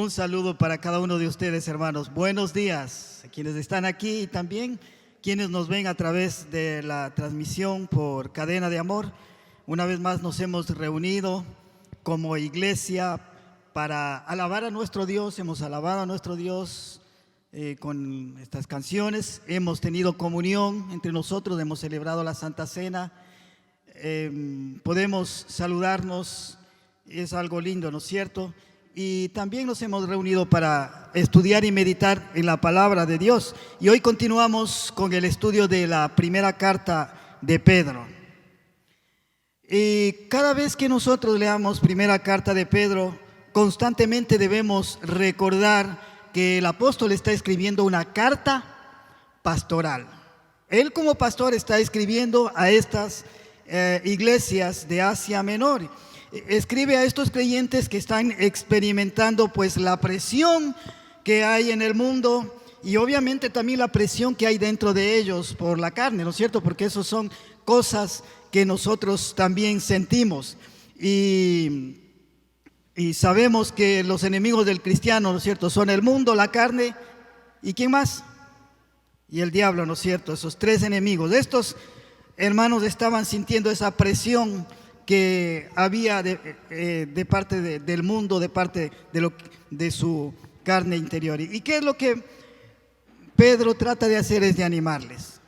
Un saludo para cada uno de ustedes, hermanos. Buenos días a quienes están aquí y también quienes nos ven a través de la transmisión por Cadena de Amor. Una vez más nos hemos reunido como iglesia para alabar a nuestro Dios. Hemos alabado a nuestro Dios con estas canciones. Hemos tenido comunión entre nosotros, hemos celebrado la Santa Cena. Podemos saludarnos, es algo lindo, ¿no es cierto? Y también nos hemos reunido para estudiar y meditar en la palabra de Dios. Y hoy continuamos con el estudio de la primera carta de Pedro. Y cada vez que nosotros leamos primera carta de Pedro, constantemente debemos recordar que el apóstol está escribiendo una carta pastoral. Él como pastor está escribiendo a estas iglesias de Asia Menor. Escribe a estos creyentes que están experimentando pues la presión que hay en el mundo y obviamente también la presión que hay dentro de ellos por la carne, ¿no es cierto? Porque eso son cosas que nosotros también sentimos y sabemos que los enemigos del cristiano, ¿no es cierto? Son el mundo, la carne y ¿quién más? Y el diablo, ¿no es cierto? Esos tres enemigos. Estos hermanos estaban sintiendo esa presión que había de parte del mundo, de parte de su carne interior. ¿Y qué es lo que Pedro trata de hacer? Es de animarles.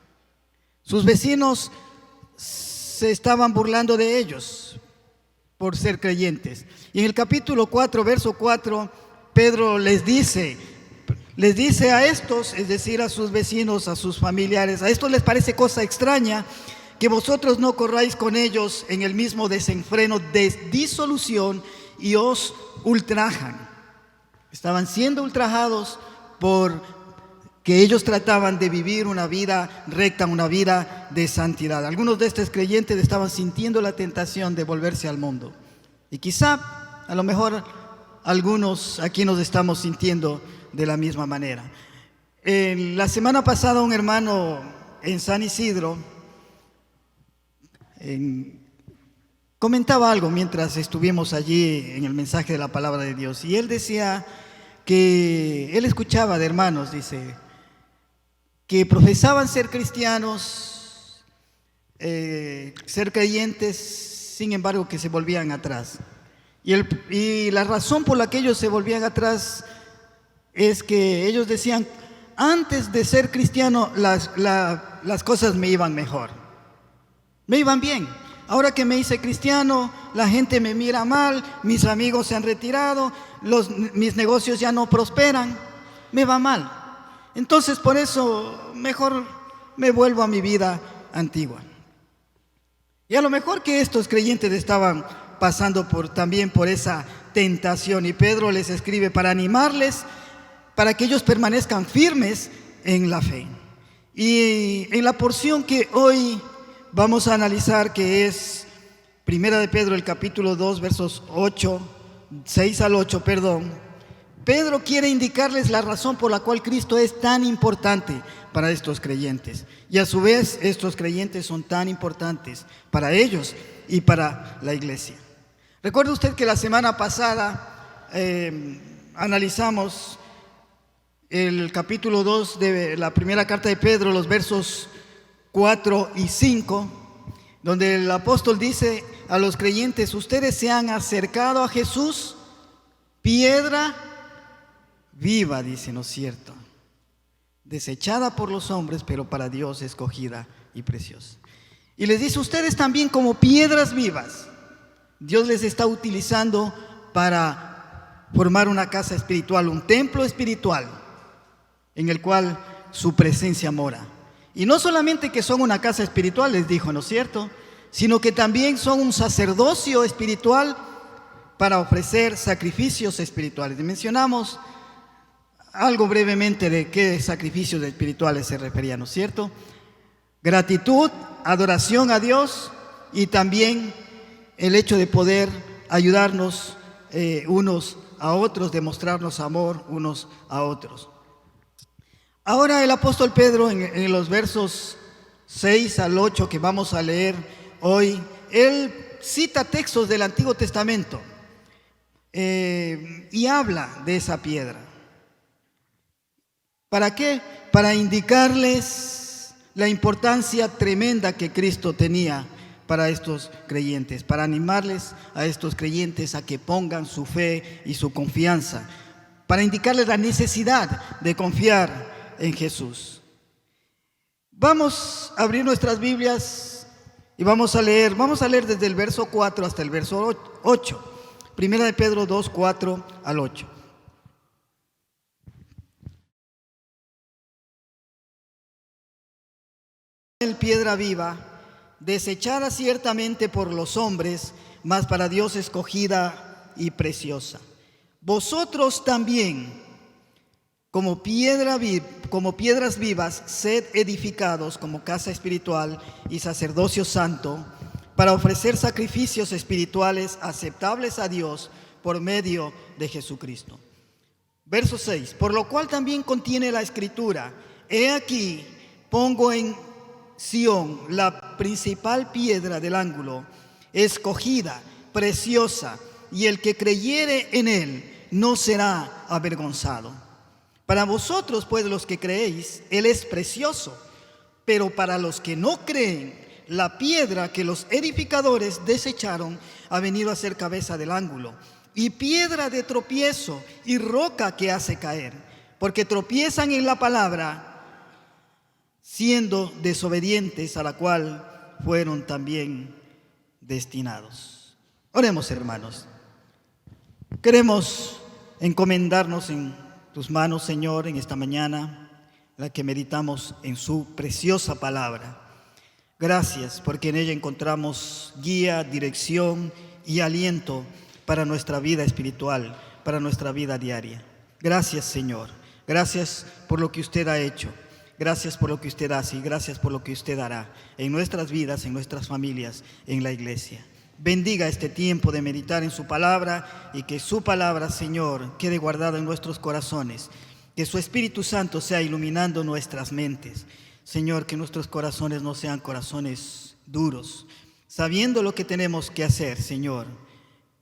Sus vecinos se estaban burlando de ellos por ser creyentes. Y en el capítulo 4, verso 4, Pedro les dice a estos, es decir, a sus vecinos, a sus familiares, a estos les parece cosa extraña que vosotros no corráis con ellos en el mismo desenfreno de disolución y os ultrajan. Estaban siendo ultrajados por que ellos trataban de vivir una vida recta, una vida de santidad. Algunos de estos creyentes estaban sintiendo la tentación de volverse al mundo. Y quizá, a lo mejor, algunos aquí nos estamos sintiendo de la misma manera. La semana pasada un hermano en San Isidro comentaba algo mientras estuvimos allí en el mensaje de la palabra de Dios, y él decía que él escuchaba de hermanos, dice, que profesaban ser cristianos, ser creyentes, sin embargo que se volvían atrás, y la razón por la que ellos se volvían atrás es que ellos decían: antes de ser cristiano las cosas me iban mejor, me iban bien. Ahora que me hice cristiano, la gente me mira mal, mis amigos se han retirado, mis negocios ya no prosperan, me va mal. Entonces por eso mejor me vuelvo a mi vida antigua. Y a lo mejor que estos creyentes estaban pasando también por esa tentación, y Pedro les escribe para animarles, para que ellos permanezcan firmes en la fe. Y en la porción que hoy vamos a analizar, que es Primera de Pedro, el capítulo 2, versos 6 al 8, Pedro quiere indicarles la razón por la cual Cristo es tan importante para estos creyentes. Y a su vez, estos creyentes son tan importantes para ellos y para la iglesia. Recuerda usted que la semana pasada analizamos el capítulo 2 de la primera carta de Pedro, los versos 4 y 5, donde el apóstol dice a los creyentes: ustedes se han acercado a Jesús, piedra viva, dice, ¿no es cierto? Desechada por los hombres, pero para Dios escogida y preciosa. Y les dice: ustedes también, como piedras vivas, Dios les está utilizando para formar una casa espiritual, un templo espiritual en el cual su presencia mora. Y no solamente que son una casa espiritual, les dijo, ¿no es cierto?, sino que también son un sacerdocio espiritual para ofrecer sacrificios espirituales. Y mencionamos algo brevemente de qué sacrificios espirituales se refería, ¿no es cierto? Gratitud, adoración a Dios, y también el hecho de poder ayudarnos unos a otros, demostrarnos amor unos a otros. Ahora el apóstol Pedro, en los versos 6 al 8 que vamos a leer hoy, él cita textos del Antiguo Testamento y habla de esa piedra. ¿Para qué? Para indicarles la importancia tremenda que Cristo tenía para estos creyentes, para animarles a estos creyentes a que pongan su fe y su confianza, para indicarles la necesidad de confiar en Jesús. Vamos a abrir nuestras Biblias y vamos a leer desde el verso 4 hasta el verso 8. Primera de Pedro 2, 4 al 8. Piedra viva, desechada ciertamente por los hombres, mas para Dios escogida y preciosa. Vosotros también, como piedras vivas, sed edificados como casa espiritual y sacerdocio santo, para ofrecer sacrificios espirituales aceptables a Dios por medio de Jesucristo. Verso 6. Por lo cual también contiene la Escritura: he aquí, pongo en Sión la principal piedra del ángulo, escogida, preciosa, y el que creyere en él no será avergonzado. Para vosotros, pues, los que creéis, él es precioso, pero para los que no creen, la piedra que los edificadores desecharon ha venido a ser cabeza del ángulo, y piedra de tropiezo y roca que hace caer, porque tropiezan en la palabra, siendo desobedientes, a la cual fueron también destinados. Oremos, hermanos. Queremos encomendarnos en tus manos, Señor, en esta mañana, la que meditamos en su preciosa palabra. Gracias, porque en ella encontramos guía, dirección y aliento para nuestra vida espiritual, para nuestra vida diaria. Gracias, Señor. Gracias por lo que usted ha hecho. Gracias por lo que usted hace y gracias por lo que usted hará en nuestras vidas, en nuestras familias, en la iglesia. Bendiga este tiempo de meditar en su palabra y que su palabra, Señor, quede guardada en nuestros corazones. Que su Espíritu Santo sea iluminando nuestras mentes. Señor, que nuestros corazones no sean corazones duros. Sabiendo lo que tenemos que hacer, Señor,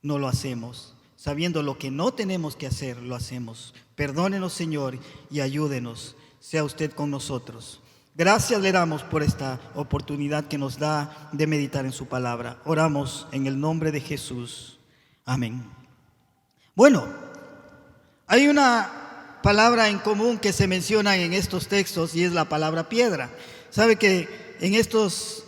no lo hacemos. Sabiendo lo que no tenemos que hacer, lo hacemos. Perdónenos, Señor, y ayúdenos. Sea usted con nosotros. Gracias le damos por esta oportunidad que nos da de meditar en su palabra. Oramos en el nombre de Jesús. Amén. Bueno, hay una palabra en común que se menciona en estos textos y es la palabra piedra. Sabe que en estos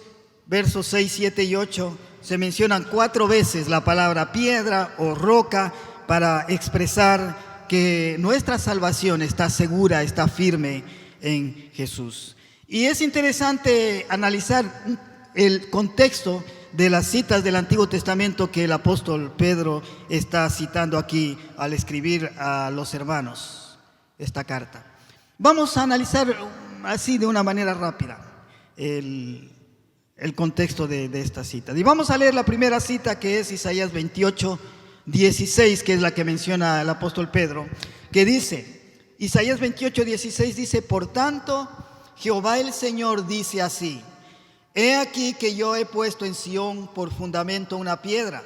versos 6, 7 y 8 se mencionan 4 veces la palabra piedra o roca para expresar que nuestra salvación está segura, está firme en Jesús. Y es interesante analizar el contexto de las citas del Antiguo Testamento que el apóstol Pedro está citando aquí al escribir a los hermanos esta carta. Vamos a analizar así de una manera rápida el contexto de esta cita. Y vamos a leer la primera cita, que es Isaías 28, 16, que es la que menciona el apóstol Pedro, que dice, Isaías 28, 16 dice: por tanto, Jehová el Señor dice así: he aquí que yo he puesto en Sión por fundamento una piedra,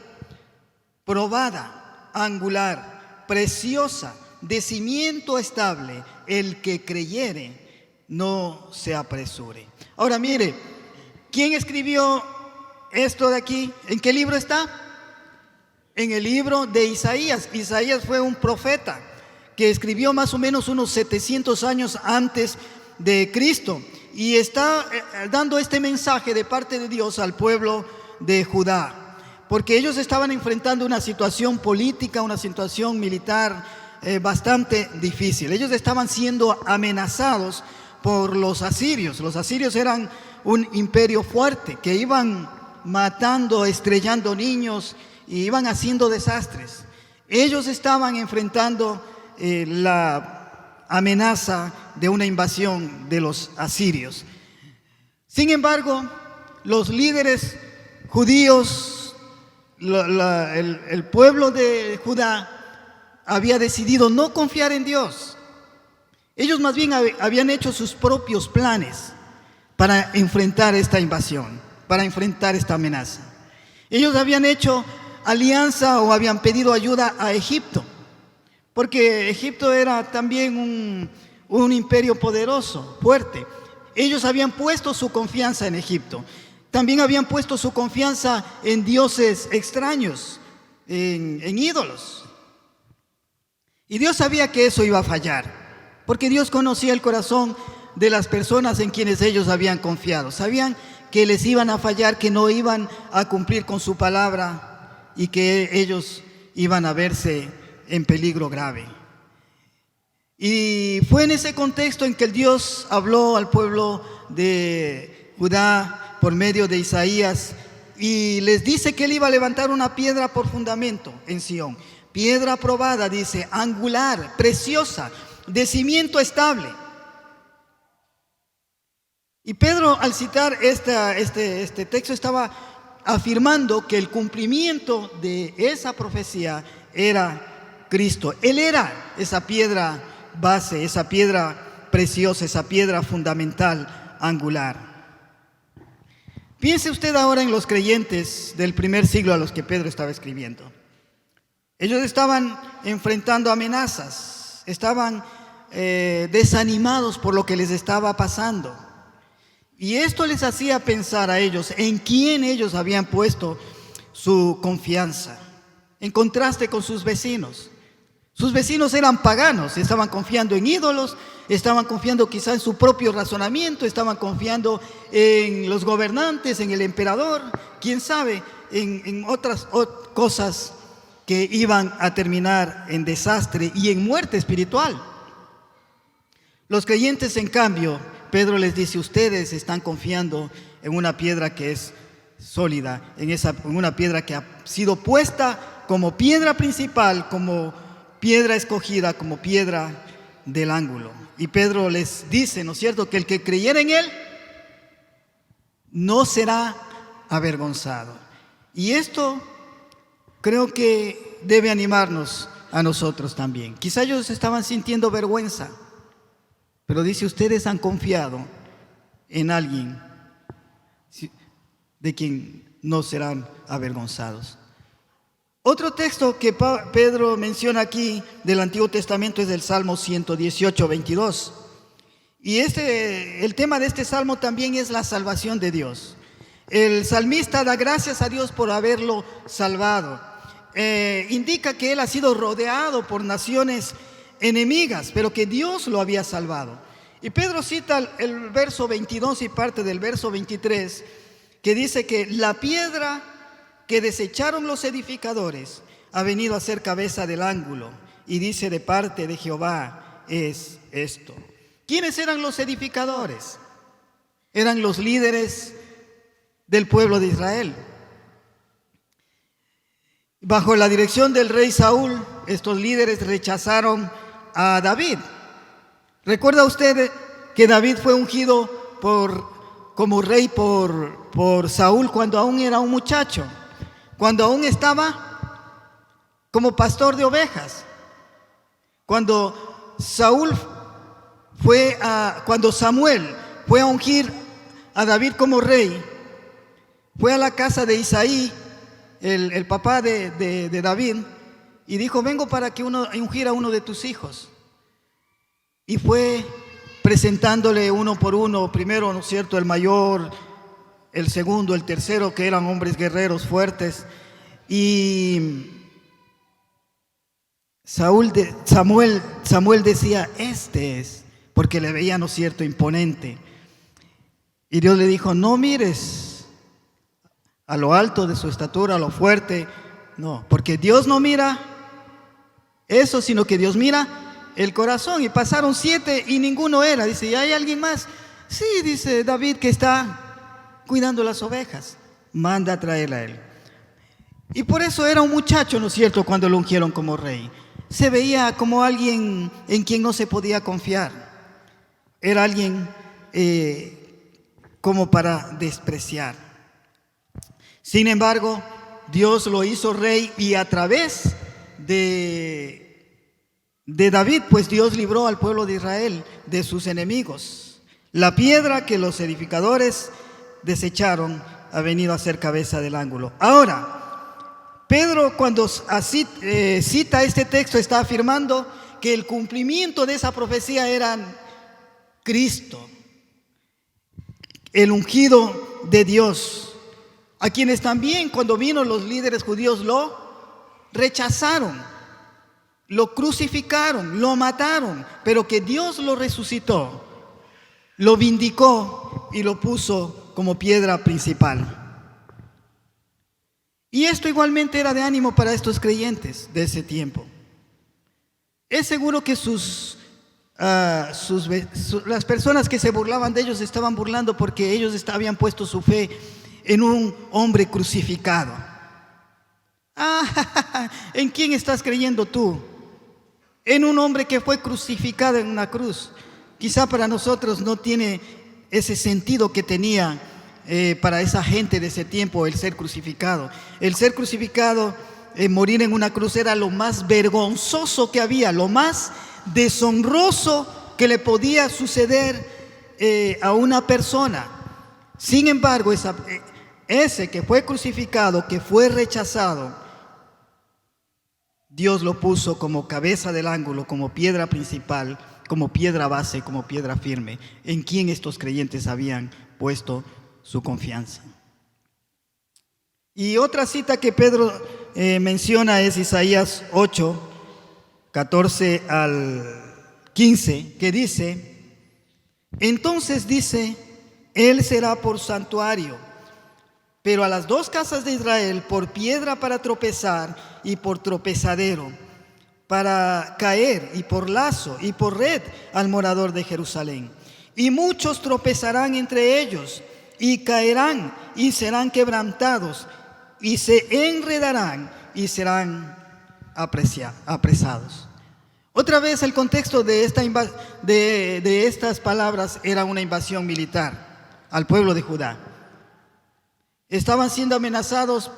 probada, angular, preciosa, de cimiento estable, el que creyere no se apresure. Ahora mire, ¿quién escribió esto de aquí? ¿En qué libro está? En el libro de Isaías. Isaías fue un profeta que escribió más o menos unos 700 años antes de Cristo y está dando este mensaje de parte de Dios al pueblo de Judá, porque ellos estaban enfrentando una situación política, una situación militar bastante difícil. Ellos estaban siendo amenazados por los asirios. Los asirios eran un imperio fuerte que iban matando, estrellando niños y iban haciendo desastres. Ellos estaban enfrentando la amenaza de una invasión de los asirios. Sin embargo, los líderes judíos, el pueblo de Judá había decidido no confiar en Dios. Ellos más bien habían hecho sus propios planes para enfrentar esta invasión, para enfrentar esta amenaza. Ellos habían hecho alianza o habían pedido ayuda a Egipto, porque Egipto era también un imperio poderoso, fuerte. Ellos habían puesto su confianza en Egipto. También habían puesto su confianza en dioses extraños, en ídolos. Y Dios sabía que eso iba a fallar, porque Dios conocía el corazón de las personas en quienes ellos habían confiado. Sabían que les iban a fallar, que no iban a cumplir con su palabra y que ellos iban a verse en peligro grave. Y fue en ese contexto en que el Dios habló al pueblo de Judá por medio de Isaías y les dice que él iba a levantar una piedra por fundamento en Sión. Piedra probada, dice, angular, preciosa, de cimiento estable. Y Pedro, al citar este texto, estaba afirmando que el cumplimiento de esa profecía era Cristo. Él era esa piedra base, esa piedra preciosa, esa piedra fundamental, angular. Piense usted ahora en los creyentes del primer siglo a los que Pedro estaba escribiendo. Ellos estaban enfrentando amenazas, estaban desanimados por lo que les estaba pasando. Y esto les hacía pensar a ellos en quién ellos habían puesto su confianza, en contraste con sus vecinos. Sus vecinos eran paganos, estaban confiando en ídolos, estaban confiando quizá en su propio razonamiento, estaban confiando en los gobernantes, en el emperador, quién sabe, en otras cosas que iban a terminar en desastre y en muerte espiritual. Los creyentes, en cambio, Pedro les dice, ustedes están confiando en una piedra que es sólida, en una piedra que ha sido puesta como piedra principal, como piedra escogida, como piedra del ángulo. Y Pedro les dice, ¿no es cierto?, que el que creyera en él no será avergonzado. Y esto creo que debe animarnos a nosotros también. Quizá ellos estaban sintiendo vergüenza, pero dice, ustedes han confiado en alguien de quien no serán avergonzados. Otro texto que Pedro menciona aquí del Antiguo Testamento es del Salmo 118, 22. Y el tema de este salmo también es la salvación de Dios. El salmista da gracias a Dios por haberlo salvado. Indica que él ha sido rodeado por naciones enemigas, pero que Dios lo había salvado. Y Pedro cita el verso 22 y parte del verso 23, que dice que la piedra que desecharon los edificadores ha venido a ser cabeza del ángulo, y dice, de parte de Jehová es esto. ¿Quiénes eran los edificadores? Eran los líderes del pueblo de Israel. Bajo la dirección del rey Saúl, estos líderes rechazaron a David. ¿Recuerda usted que David fue ungido como rey por Saúl cuando aún era un muchacho? Cuando aún estaba como pastor de ovejas. Cuando Samuel fue a ungir a David como rey, fue a la casa de Isaí, el papá de David, y dijo, vengo para que ungir a uno de tus hijos. Y fue presentándole uno por uno, primero, ¿no es cierto?, el mayor, el segundo, el tercero, que eran hombres guerreros fuertes. Y Samuel decía, este es, porque le veía, ¿no es cierto?, imponente. Y Dios le dijo, no mires a lo alto de su estatura, a lo fuerte, no, porque Dios no mira eso, sino que Dios mira el corazón. Y pasaron 7 y ninguno era. Dice, ¿y hay alguien más? Sí, dice David, que está cuidando las ovejas. Manda a traerla a él. Y por eso era un muchacho, ¿no es cierto?, cuando lo ungieron como rey. Se veía como alguien en quien no se podía confiar. Era alguien como para despreciar. Sin embargo, Dios lo hizo rey, y a través de David, pues Dios libró al pueblo de Israel de sus enemigos. La piedra que los edificadores desecharon ha venido a ser cabeza del ángulo. Ahora, Pedro, cuando así, cita este texto, está afirmando que el cumplimiento de esa profecía era Cristo, el ungido de Dios, a quienes también cuando vino los líderes judíos lo rechazaron, lo crucificaron, lo mataron, pero que Dios lo resucitó, lo vindicó y lo puso como piedra principal. Y esto igualmente era de ánimo para estos creyentes de ese tiempo. Es seguro que las personas que se burlaban de ellos estaban burlando porque ellos habían puesto su fe en un hombre crucificado. ¿En quién estás creyendo tú? En un hombre que fue crucificado en una cruz. Quizá para nosotros no tiene ese sentido que tenía para esa gente de ese tiempo el ser crucificado. El ser crucificado, morir en una cruz era lo más vergonzoso que había, lo más deshonroso que le podía suceder a una persona. Sin embargo, ese que fue crucificado, que fue rechazado, Dios lo puso como cabeza del ángulo, como piedra principal, como piedra base, como piedra firme, en quien estos creyentes habían puesto su confianza. Y otra cita que Pedro menciona es Isaías 8, 14 al 15, que dice: entonces dice, Él será por santuario, pero a las dos casas de Israel por piedra para tropezar y por tropezadero, para caer, y por lazo y por red al morador de Jerusalén. Y muchos tropezarán entre ellos, y caerán, y serán quebrantados, y se enredarán, y serán apresados. Otra vez el contexto de estas palabras era una invasión militar al pueblo de Judá. Estaban siendo amenazados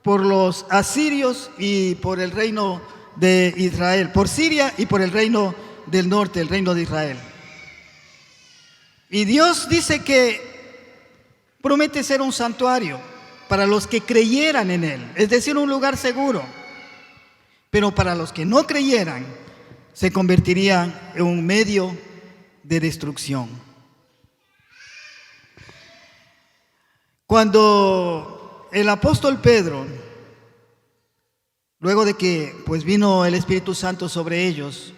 por los asirios y por el reino de Israel, por Siria y por el reino del norte, el reino de Israel. Y Dios dice que promete ser un santuario para los que creyeran en Él, es decir, un lugar seguro. Pero para los que no creyeran, se convertiría en un medio de destrucción. Cuando el apóstol Pedro, luego de que vino el Espíritu Santo sobre ellos,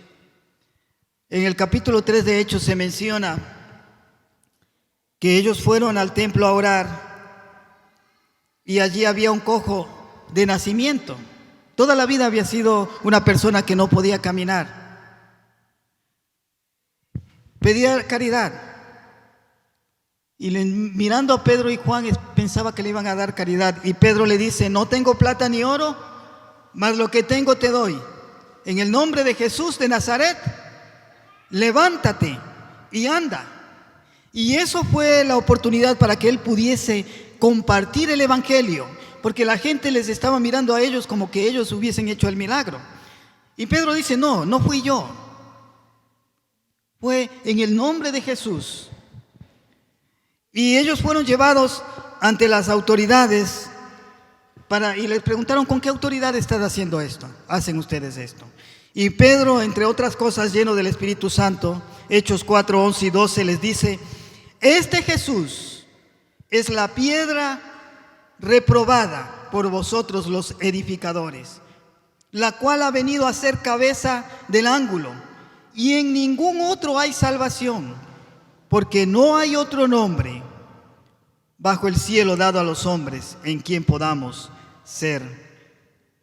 en el capítulo 3 de Hechos se menciona que ellos fueron al templo a orar y allí había un cojo de nacimiento. Toda la vida había sido una persona que no podía caminar. Pedía caridad. Y mirando a Pedro y Juan pensaba que le iban a dar caridad. Y Pedro le dice: no tengo plata ni oro, mas lo que tengo te doy. En el nombre de Jesús de Nazaret, levántate y anda. Y eso fue la oportunidad para que él pudiese compartir el evangelio, porque la gente les estaba mirando a ellos como que ellos hubiesen hecho el milagro. Y Pedro dice: no fui yo, fue en el nombre de Jesús. Y ellos fueron llevados ante las autoridades y les preguntaron: ¿con qué autoridad están haciendo esto? ¿Hacen ustedes esto? Y Pedro, entre otras cosas, lleno del Espíritu Santo, Hechos 4, 11 y 12, les dice: este Jesús es la piedra reprobada por vosotros los edificadores, la cual ha venido a ser cabeza del ángulo, y en ningún otro hay salvación, porque no hay otro nombre bajo el cielo dado a los hombres en quien podamos ser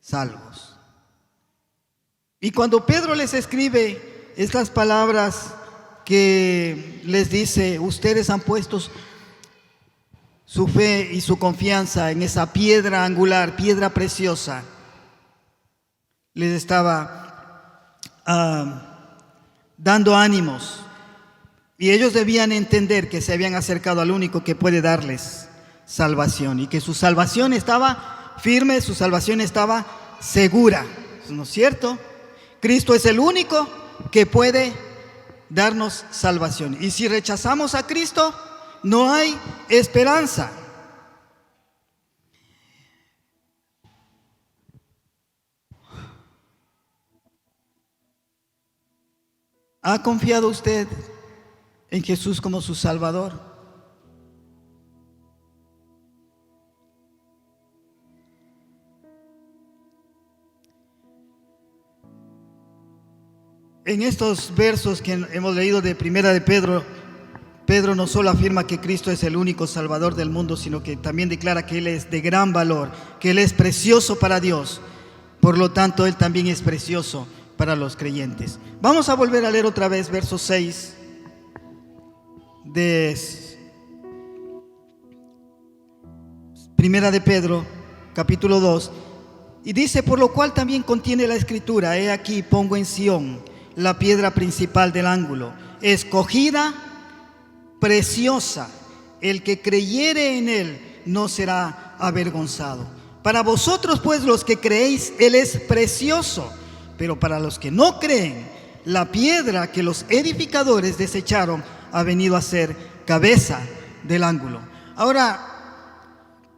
salvos. Y cuando Pedro les escribe estas palabras que les dice: ustedes han puesto su fe y su confianza en esa piedra angular, piedra preciosa, les estaba dando ánimos, y ellos debían entender que se habían acercado al único que puede darles salvación, y que su salvación estaba firme, su salvación estaba segura, ¿no es cierto? Cristo es el único que puede darnos salvación, y si rechazamos a Cristo, no hay esperanza. ¿Ha confiado usted en Jesús como su Salvador? En estos versos que hemos leído de Primera de Pedro, Pedro no solo afirma que Cristo es el único Salvador del mundo, sino que también declara que Él es de gran valor, que Él es precioso para Dios. Por lo tanto, Él también es precioso para los creyentes. Vamos a volver a leer otra vez verso 6 de Primera de Pedro, capítulo 2. Y dice: por lo cual también contiene la Escritura: he aquí pongo en Sión la piedra principal del ángulo, escogida, preciosa. El que creyere en Él no será avergonzado. Para vosotros pues los que creéis, Él es precioso. Pero para los que no creen, la piedra que los edificadores desecharon ha venido a ser cabeza del ángulo. Ahora,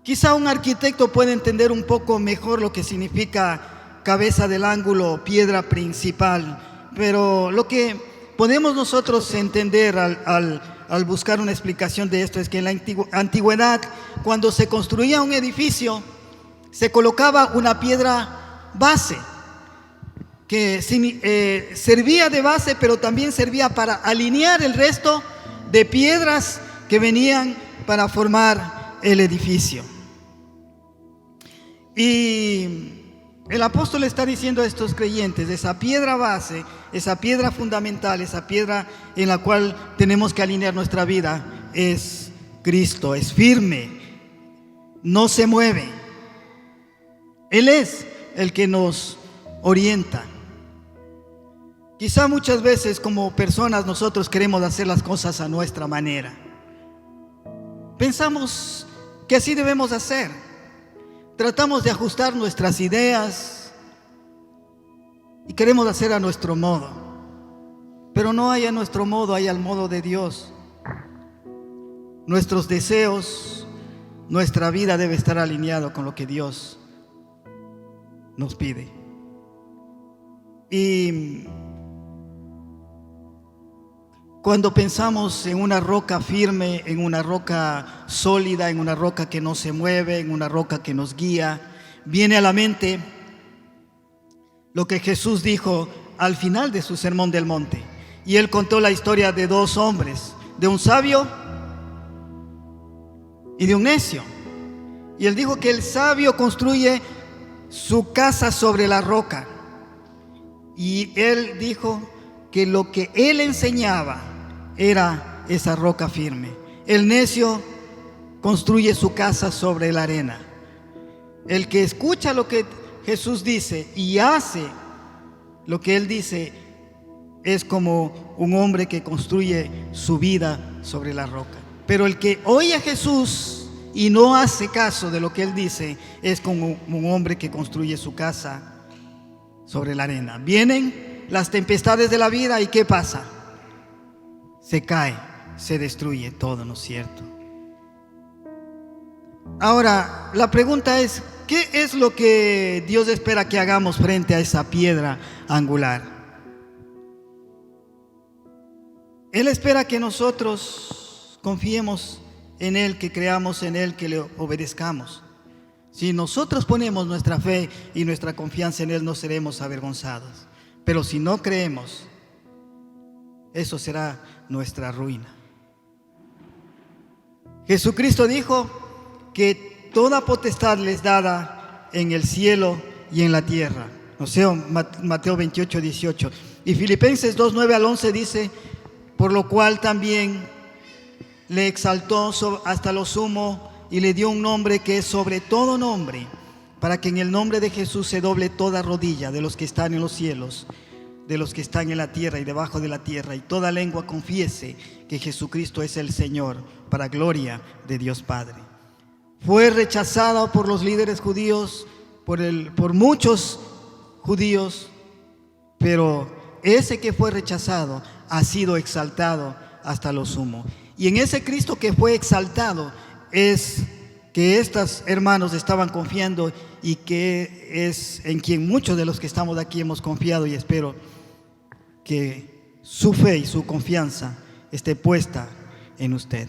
quizá un arquitecto puede entender un poco mejor lo que significa cabeza del ángulo, piedra principal. Pero lo que podemos nosotros entender al buscar una explicación de esto es que en la antigüedad, cuando se construía un edificio, se colocaba una piedra base que servía de base, pero también servía para alinear el resto de piedras que venían para formar el edificio. Y el apóstol está diciendo a estos creyentes: esa piedra base, esa piedra fundamental, esa piedra en la cual tenemos que alinear nuestra vida es Cristo. Es firme, no se mueve. Él es el que nos orienta. Quizá muchas veces como personas nosotros queremos hacer las cosas a nuestra manera. Pensamos que así debemos hacer. Tratamos de ajustar nuestras ideas y queremos hacer a nuestro modo. Pero no hay a nuestro modo, hay al modo de Dios. Nuestros deseos, nuestra vida debe estar alineado con lo que Dios nos pide. Y cuando pensamos en una roca firme, en una roca sólida, en una roca que no se mueve, en una roca que nos guía, viene a la mente lo que Jesús dijo al final de su sermón del monte. Y Él contó la historia de dos hombres, de un sabio y de un necio. Y Él dijo que el sabio construye su casa sobre la roca. Y Él dijo que lo que Él enseñaba era esa roca firme. El necio construye su casa sobre la arena. El que escucha lo que Jesús dice y hace lo que Él dice es como un hombre que construye su vida sobre la roca. Pero el que oye a Jesús y no hace caso de lo que Él dice es como un hombre que construye su casa sobre la arena. Vienen las tempestades de la vida y ¿qué pasa? Se cae, se destruye todo, ¿no es cierto? Ahora, la pregunta es: ¿qué es lo que Dios espera que hagamos frente a esa piedra angular? Él espera que nosotros confiemos en Él, que creamos en Él, que le obedezcamos. Si nosotros ponemos nuestra fe y nuestra confianza en Él, no seremos avergonzados. Pero si no creemos, eso será nuestra ruina. Jesucristo dijo que toda potestad les dada en el cielo y en la tierra. O sea, Mateo 28, 18. Y Filipenses 2, 9 al 11 dice: por lo cual también le exaltó hasta lo sumo y le dio un nombre que es sobre todo nombre, para que en el nombre de Jesús se doble toda rodilla de los que están en los cielos, de los que están en la tierra y debajo de la tierra, y toda lengua confiese que Jesucristo es el Señor, para gloria de Dios Padre. Fue rechazado por los líderes judíos, por muchos judíos, pero ese que fue rechazado ha sido exaltado hasta lo sumo. Y en ese Cristo que fue exaltado es que estos hermanos estaban confiando, y que es en quien muchos de los que estamos aquí hemos confiado, y espero que su fe y su confianza esté puesta en usted.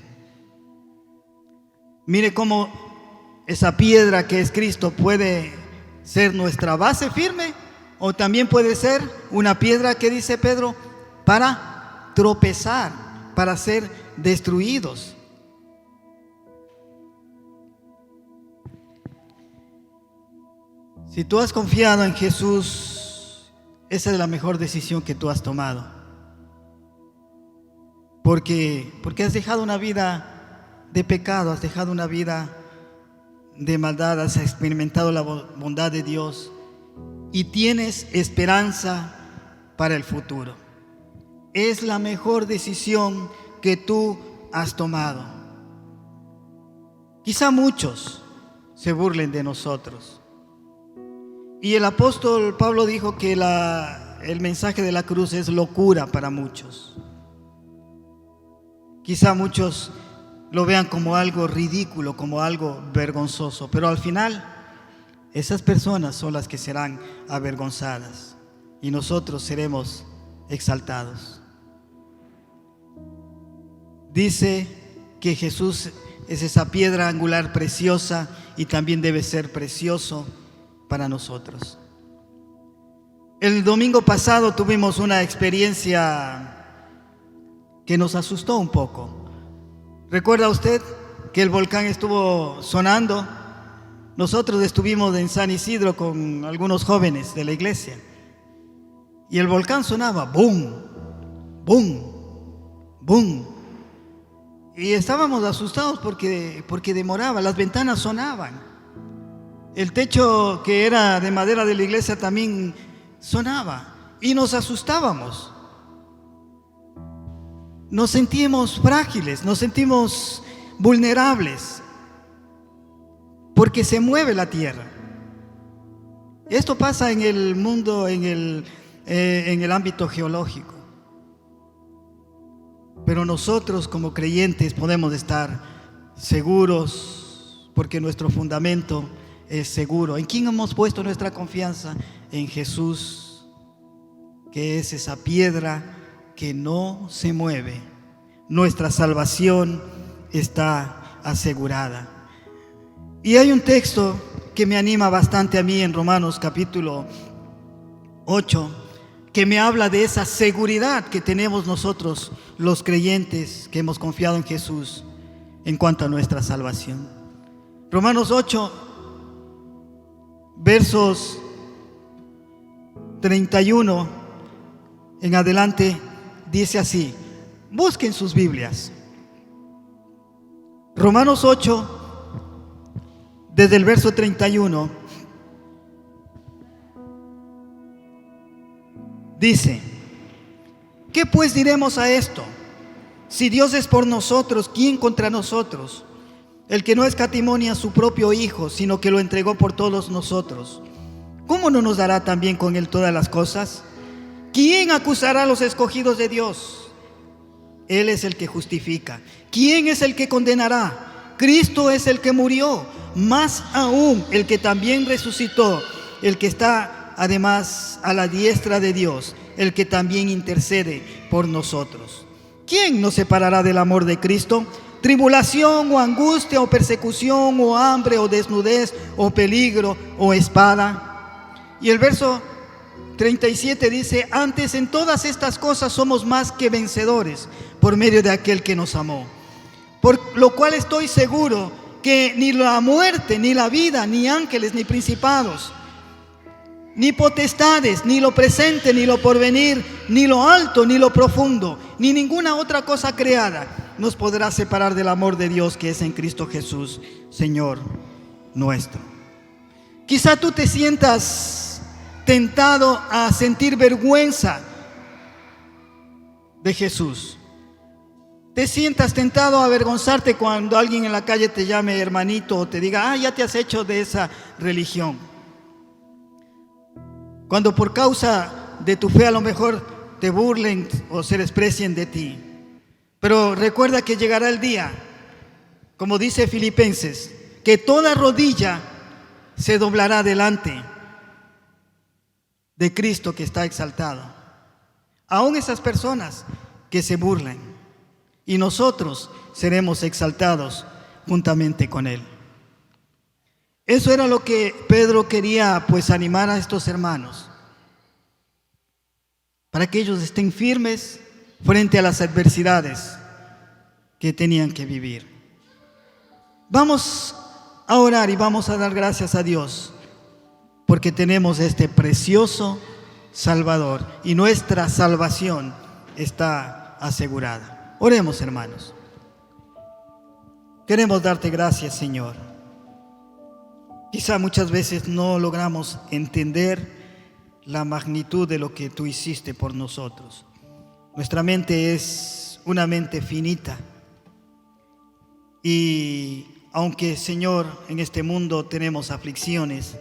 Mire cómo esa piedra que es Cristo puede ser nuestra base firme, o también puede ser una piedra que dice Pedro para tropezar, para ser destruidos. Si tú has confiado en Jesús, esa es la mejor decisión que tú has tomado. Porque has dejado una vida de pecado, has dejado una vida de maldad, has experimentado la bondad de Dios y tienes esperanza para el futuro. Es la mejor decisión que tú has tomado. Quizá muchos se burlen de nosotros. Y el apóstol Pablo dijo que el mensaje de la cruz es locura para muchos. Quizá muchos lo vean como algo ridículo, como algo vergonzoso, pero al final esas personas son las que serán avergonzadas y nosotros seremos exaltados. Dice que Jesús es esa piedra angular preciosa y también debe ser precioso para nosotros. El domingo pasado tuvimos una experiencia que nos asustó un poco. ¿Recuerda usted que el volcán estuvo sonando? Nosotros estuvimos en San Isidro con algunos jóvenes de la iglesia y el volcán sonaba boom, boom, boom. Y estábamos asustados porque demoraba, las ventanas sonaban. El techo que era de madera de la iglesia también sonaba y nos asustábamos. Nos sentimos frágiles, nos sentimos vulnerables porque se mueve la tierra. Esto pasa en el mundo, en el ámbito geológico. Pero nosotros como creyentes podemos estar seguros porque nuestro fundamento es seguro. ¿En quién hemos puesto nuestra confianza? En Jesús, que es esa piedra que no se mueve. Nuestra salvación está asegurada. Y hay un texto que me anima bastante a mí en Romanos capítulo 8, que me habla de esa seguridad que tenemos nosotros los creyentes que hemos confiado en Jesús en cuanto a nuestra salvación. Romanos 8, versos 31 en adelante, dice así. Busquen sus Biblias. Romanos 8, desde el verso 31, dice: ¿qué pues diremos a esto? Si Dios es por nosotros, ¿quién contra nosotros? El que no escatimó ni a su propio Hijo, sino que lo entregó por todos nosotros, ¿cómo no nos dará también con Él todas las cosas? ¿Quién acusará a los escogidos de Dios? Él es el que justifica. ¿Quién es el que condenará? Cristo es el que murió, más aún el que también resucitó, el que está además a la diestra de Dios, el que también intercede por nosotros. ¿Quién nos separará del amor de Cristo? ¿Tribulación o angustia o persecución o hambre o desnudez o peligro o espada? Y el verso 37 dice: antes en todas estas cosas somos más que vencedores por medio de aquel que nos amó. Por lo cual estoy seguro que ni la muerte, ni la vida, ni ángeles, ni principados, ni potestades, ni lo presente, ni lo porvenir, ni lo alto, ni lo profundo, ni ninguna otra cosa creada nos podrá separar del amor de Dios que es en Cristo Jesús, Señor nuestro. Quizá tú te sientas tentado a sentir vergüenza de Jesús. Te sientas tentado a avergonzarte cuando alguien en la calle te llame hermanito o te diga: ya te has hecho de esa religión. Cuando por causa de tu fe a lo mejor te burlen o se desprecien de ti. Pero recuerda que llegará el día, como dice Filipenses, que toda rodilla se doblará delante de Cristo que está exaltado. aún esas personas que se burlan, y nosotros seremos exaltados juntamente con Él. Eso era lo que Pedro quería, pues, animar a estos hermanos, para que ellos estén firmes frente a las adversidades que tenían que vivir. Vamos a orar y vamos a dar gracias a Dios, porque tenemos este precioso Salvador y nuestra salvación está asegurada. Oremos, hermanos. Queremos darte gracias, Señor. Quizá muchas veces no logramos entender la magnitud de lo que tú hiciste por nosotros. Nuestra mente es una mente finita. Y aunque, Señor, en este mundo tenemos aflicciones,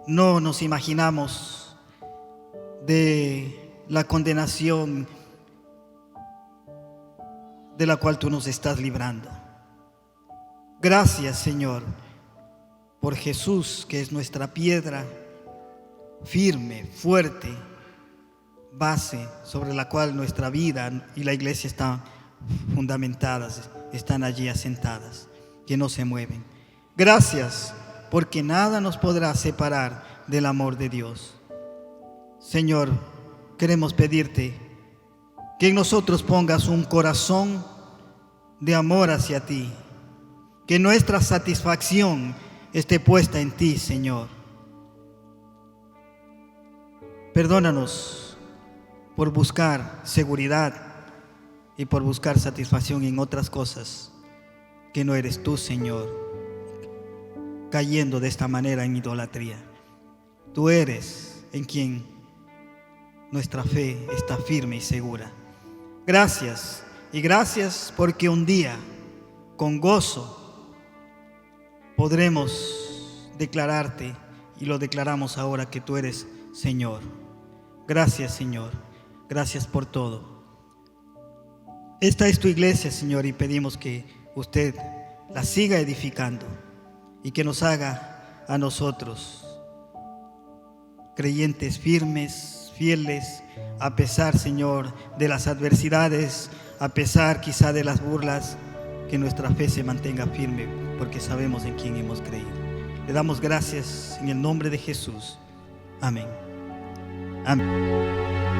no nos imaginamos de la condenación de la cual tú nos estás librando. Gracias, Señor, por Jesús, que es nuestra piedra firme, fuerte, base sobre la cual nuestra vida y la iglesia están fundamentadas, están allí asentadas, que no se mueven. Gracias, porque nada nos podrá separar del amor de Dios. Señor, queremos pedirte que en nosotros pongas un corazón de amor hacia ti, que nuestra satisfacción esté puesta en ti, Señor. Perdónanos por buscar seguridad y por buscar satisfacción en otras cosas que no eres tú, Señor, cayendo de esta manera en idolatría. Tú eres en quien nuestra fe está firme y segura. Gracias, y gracias porque un día, con gozo, podremos declararte, y lo declaramos ahora, que tú eres Señor. Gracias, Señor. Gracias por todo. Esta es tu iglesia, Señor, y pedimos que usted la siga edificando y que nos haga a nosotros creyentes firmes, fieles, a pesar, Señor, de las adversidades, a pesar quizá de las burlas, que nuestra fe se mantenga firme, porque sabemos en quién hemos creído. Le damos gracias en el nombre de Jesús. Amén. Amén.